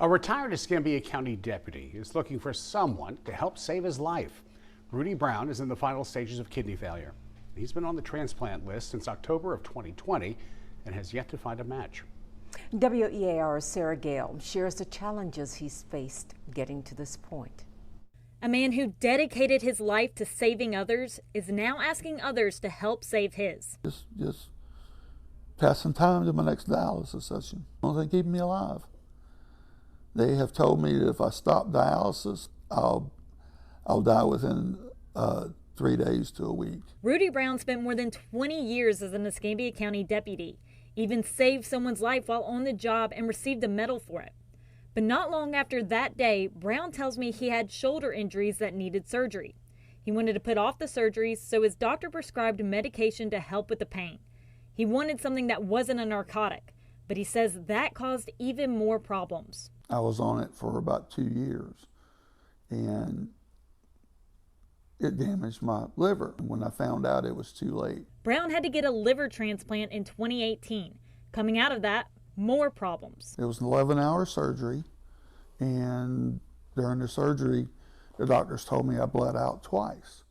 A retired Escambia County deputy is looking for someone to help save his life. Rudy Brown is in the final stages of kidney failure. He's been on the transplant list since October of 2020 and has yet to find a match. WEAR's Sarah Gale shares the challenges he's faced getting to this point. A man who dedicated his life to saving others is now asking others to help save his. Just passing time to my next dialysis session. They keep me alive. They have told me that if I stop dialysis, I'll die within 3 days to a week. Rudy Brown spent more than 20 years as an Escambia County deputy, even saved someone's life while on the job and received a medal for it. But not long after that day, Brown tells me he had shoulder injuries that needed surgery. He wanted to put off the surgeries, so his doctor prescribed medication to help with the pain. He wanted something that wasn't a narcotic, but he says that caused even more problems. I was on it for about 2 years, and it damaged my liver. When I found out, it was too late. Brown had to get a liver transplant in 2018. Coming out of that, more problems. It was an 11-hour surgery, and during the surgery, the doctors told me I bled out twice,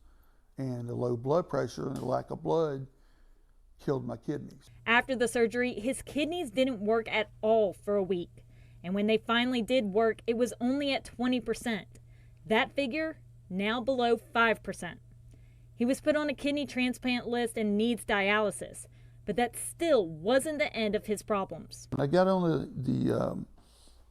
and the low blood pressure and the lack of blood killed my kidneys. After the surgery, his kidneys didn't work at all for a week. And when they finally did work, it was only at 20%. That figure, now below 5%. He was put on a kidney transplant list and needs dialysis, but that still wasn't the end of his problems. When I got on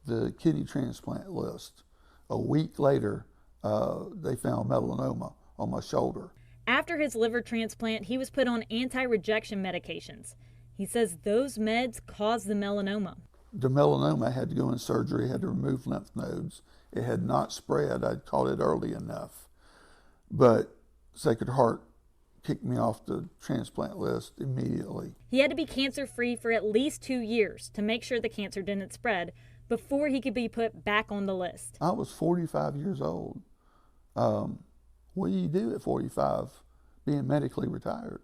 the kidney transplant list, a week later, they found melanoma on my shoulder. After his liver transplant, he was put on anti-rejection medications. He says those meds caused the melanoma. The melanoma had to go in surgery, had to remove lymph nodes. It had not spread. I'd caught it early enough. But Sacred Heart kicked me off the transplant list immediately. He had to be cancer-free for at least 2 years to make sure the cancer didn't spread before he could be put back on the list. I was 45 years old. What do you do at 45 being medically retired?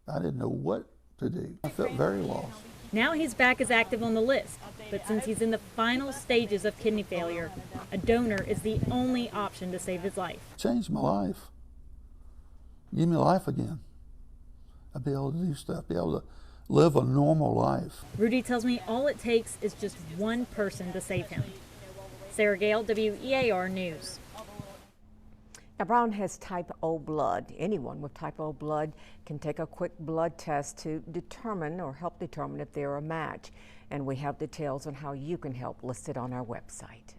I didn't know what to do. I felt very lost. Now he's back as active on the list, but since he's in the final stages of kidney failure, a donor is the only option to save his life. Changed my life. Give me life again. I'd be able to do stuff, be able to live a normal life. Rudy tells me all it takes is just one person to save him. Sarah Gale, WEAR News. Now, Brown has type O blood. Anyone with type O blood can take a quick blood test to determine or help determine if they're a match. And we have details on how you can help listed on our website.